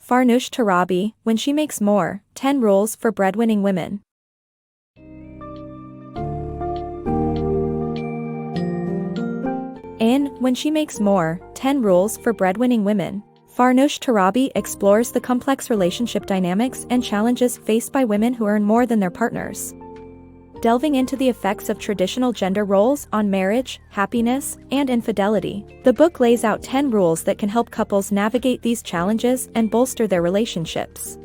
Farnoosh Torabi, When She Makes More, 10 Rules for Breadwinning Women. In When She Makes More, 10 Rules for Breadwinning Women, Farnoosh Torabi explores the complex relationship dynamics and challenges faced by women who earn more than their partners. Delving into the effects of traditional gender roles on marriage, happiness, and infidelity, the book lays out 10 rules that can help couples navigate these challenges and bolster their relationships.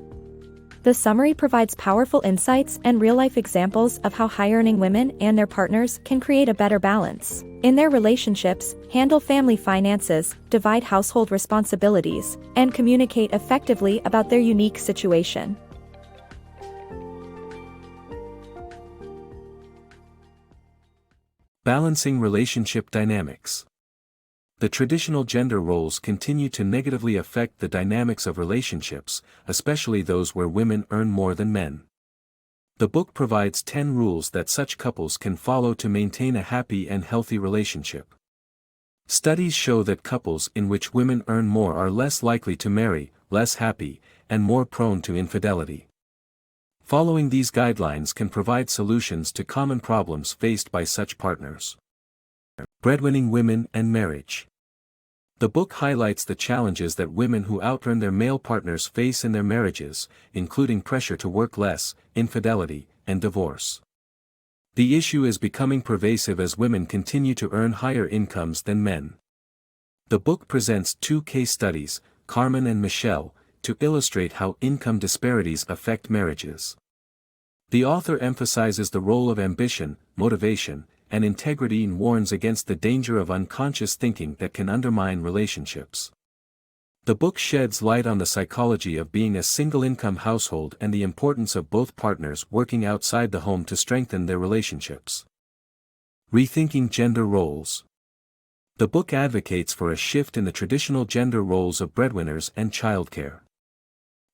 The summary provides powerful insights and real-life examples of how high-earning women and their partners can create a better balance in their relationships, handle family finances, divide household responsibilities, and communicate effectively about their unique situation. Balancing relationship dynamics. The traditional gender roles continue to negatively affect the dynamics of relationships, especially those where women earn more than men. The book provides 10 rules that such couples can follow to maintain a happy and healthy relationship. Studies show that couples in which women earn more are less likely to marry, less happy, and more prone to infidelity. Following these guidelines can provide solutions to common problems faced by such partners. Breadwinning women and marriage. The book highlights the challenges that women who out-earn their male partners face in their marriages, including pressure to work less, infidelity, and divorce. The issue is becoming pervasive as women continue to earn higher incomes than men. The book presents 2 case studies, Carmen and Michelle, to illustrate how income disparities affect marriages. The author emphasizes the role of ambition, motivation, and integrity and warns against the danger of unconscious thinking that can undermine relationships. The book sheds light on the psychology of being a single-income household and the importance of both partners working outside the home to strengthen their relationships. Rethinking gender roles. The book advocates for a shift in the traditional gender roles of breadwinners and childcare.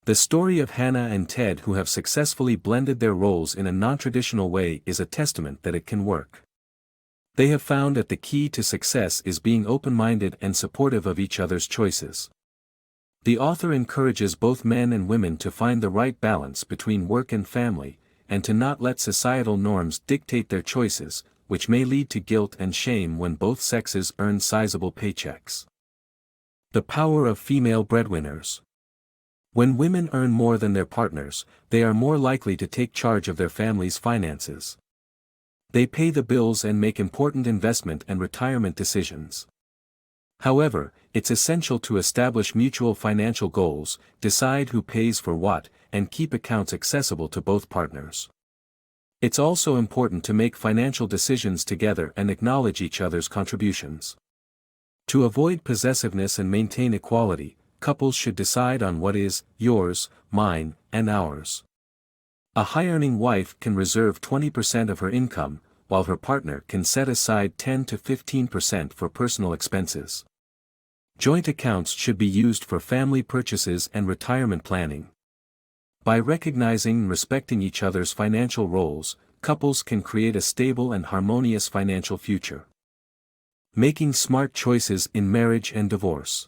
The story of Hannah and Ted, who have successfully blended their roles in a non-traditional way, is a testament that it can work. They have found that the key to success is being open-minded and supportive of each other's choices. The author encourages both men and women to find the right balance between work and family, and to not let societal norms dictate their choices, which may lead to guilt and shame when both sexes earn sizable paychecks. The power of female breadwinners. When women earn more than their partners, they are more likely to take charge of their family's finances. They pay the bills and make important investment and retirement decisions. However, it's essential to establish mutual financial goals, decide who pays for what, and keep accounts accessible to both partners. It's also important to make financial decisions together and acknowledge each other's contributions. To avoid possessiveness and maintain equality, couples should decide on what is yours, mine, and ours. A high-earning wife can reserve 20% of her income, while her partner can set aside 10 to 15% for personal expenses. Joint accounts should be used for family purchases and retirement planning. By recognizing and respecting each other's financial roles, couples can create a stable and harmonious financial future. Making smart choices in marriage and divorce.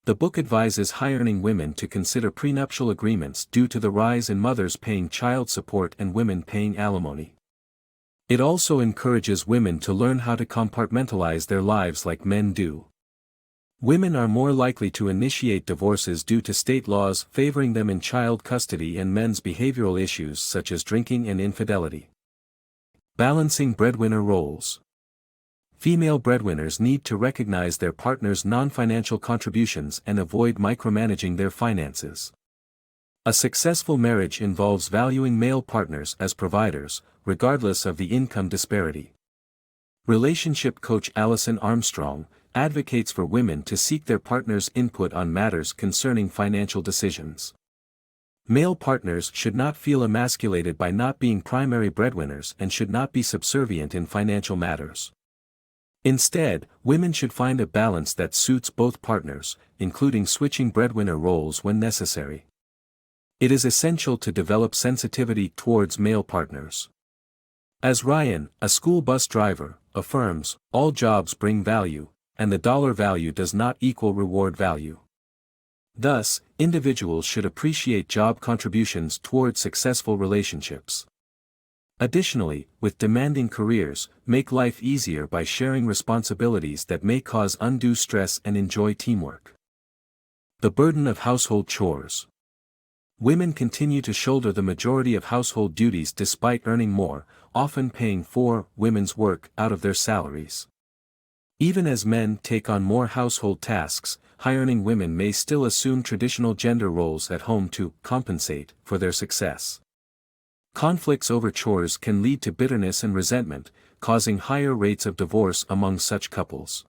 The book advises high-earning women to consider prenuptial agreements due to the rise in mothers paying child support and women paying alimony. It also encourages women to learn how to compartmentalize their lives like men do. Women are more likely to initiate divorces due to state laws favoring them in child custody and men's behavioral issues such as drinking and infidelity. Balancing breadwinner roles. Female breadwinners need to recognize their partner's non-financial contributions and avoid micromanaging their finances. A successful marriage involves valuing male partners as providers, regardless of the income disparity. Relationship coach Allison Armstrong advocates for women to seek their partner's input on matters concerning financial decisions. Male partners should not feel emasculated by not being primary breadwinners and should not be subservient in financial matters. Instead, women should find a balance that suits both partners, including switching breadwinner roles when necessary. It is essential to develop sensitivity towards male partners. As Ryan, a school bus driver, affirms, all jobs bring value, and the dollar value does not equal reward value. Thus, individuals should appreciate job contributions toward successful relationships. Additionally, with demanding careers, make life easier by sharing responsibilities that may cause undue stress and enjoy teamwork. The burden of household chores. Women continue to shoulder the majority of household duties despite earning more, often paying for women's work out of their salaries. Even as men take on more household tasks, high-earning women may still assume traditional gender roles at home to compensate for their success. Conflicts over chores can lead to bitterness and resentment, causing higher rates of divorce among such couples.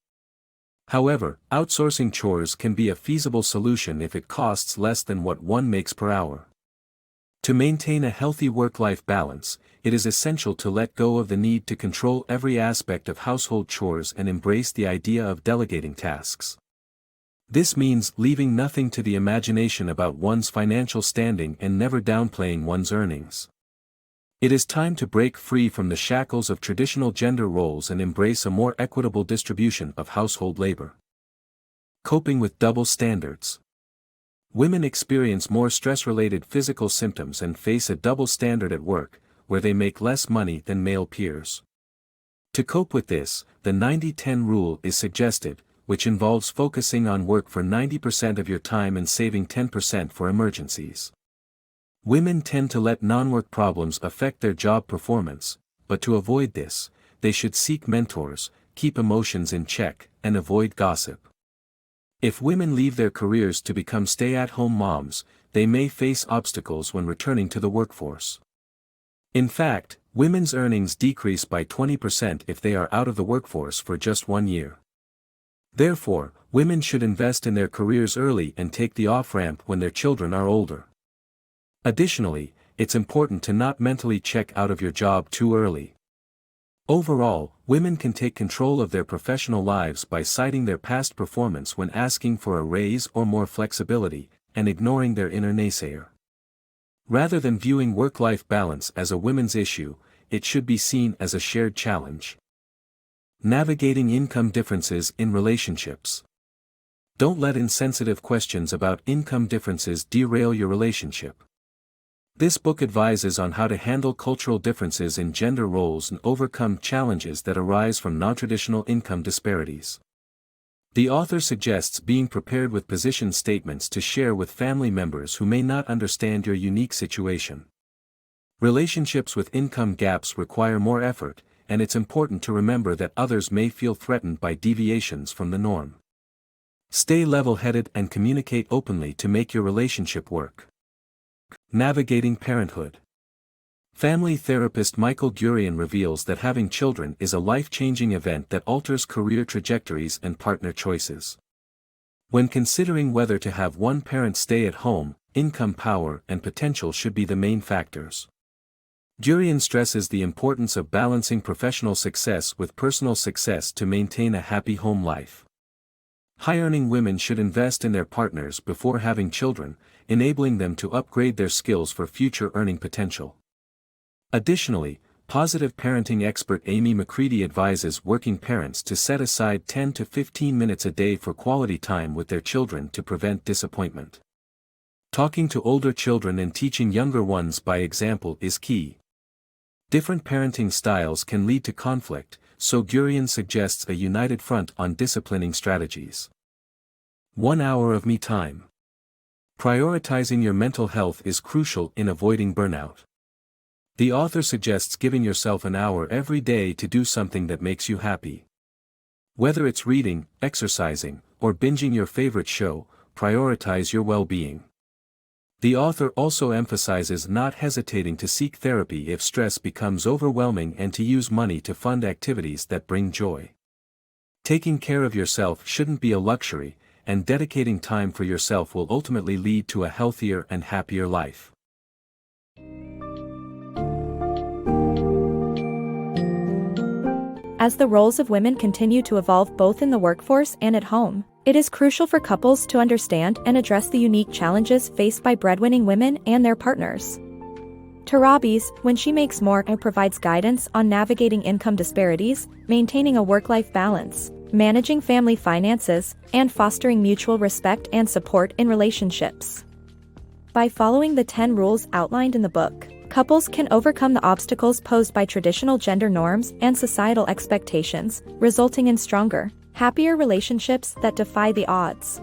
However, outsourcing chores can be a feasible solution if it costs less than what one makes per hour. To maintain a healthy work-life balance, it is essential to let go of the need to control every aspect of household chores and embrace the idea of delegating tasks. This means leaving nothing to the imagination about one's financial standing and never downplaying one's earnings. It is time to break free from the shackles of traditional gender roles and embrace a more equitable distribution of household labor. Coping with double standards. Women experience more stress-related physical symptoms and face a double standard at work, where they make less money than male peers. To cope with this, the 90-10 rule is suggested, which involves focusing on work for 90% of your time and saving 10% for emergencies. Women tend to let non-work problems affect their job performance, but to avoid this, they should seek mentors, keep emotions in check, and avoid gossip. If women leave their careers to become stay-at-home moms, they may face obstacles when returning to the workforce. In fact, women's earnings decrease by 20% if they are out of the workforce for just 1 year. Therefore, women should invest in their careers early and take the off-ramp when their children are older. Additionally, it's important to not mentally check out of your job too early. Overall, women can take control of their professional lives by citing their past performance when asking for a raise or more flexibility, and ignoring their inner naysayer. Rather than viewing work-life balance as a women's issue, it should be seen as a shared challenge. Navigating income differences in relationships. Don't let insensitive questions about income differences derail your relationship. This book advises on how to handle cultural differences in gender roles and overcome challenges that arise from non-traditional income disparities. The author suggests being prepared with position statements to share with family members who may not understand your unique situation. Relationships with income gaps require more effort, and it's important to remember that others may feel threatened by deviations from the norm. Stay level-headed and communicate openly to make your relationship work. Navigating parenthood. Family therapist Michael Gurian reveals that having children is a life-changing event that alters career trajectories and partner choices. When considering whether to have one parent stay at home, income power and potential should be the main factors. Gurian stresses the importance of balancing professional success with personal success to maintain a happy home life. High-earning women should invest in their partners before having children, enabling them to upgrade their skills for future earning potential. Additionally, positive parenting expert Amy McCready advises working parents to set aside 10 to 15 minutes a day for quality time with their children to prevent disappointment. Talking to older children and teaching younger ones by example is key. Different parenting styles can lead to conflict, so Gurian suggests a united front on disciplining strategies. 1 hour of me time. Prioritizing your mental health is crucial in avoiding burnout. The author suggests giving yourself an hour every day to do something that makes you happy. Whether it's reading, exercising, or binging your favorite show, prioritize your well-being. The author also emphasizes not hesitating to seek therapy if stress becomes overwhelming and to use money to fund activities that bring joy. Taking care of yourself shouldn't be a luxury, and dedicating time for yourself will ultimately lead to a healthier and happier life. As the roles of women continue to evolve both in the workforce and at home, it is crucial for couples to understand and address the unique challenges faced by breadwinning women and their partners. Torabi's When She Makes More provides guidance on navigating income disparities, maintaining a work-life balance, managing family finances, and fostering mutual respect and support in relationships. By following the 10 rules outlined in the book, couples can overcome the obstacles posed by traditional gender norms and societal expectations, resulting in stronger, happier relationships that defy the odds.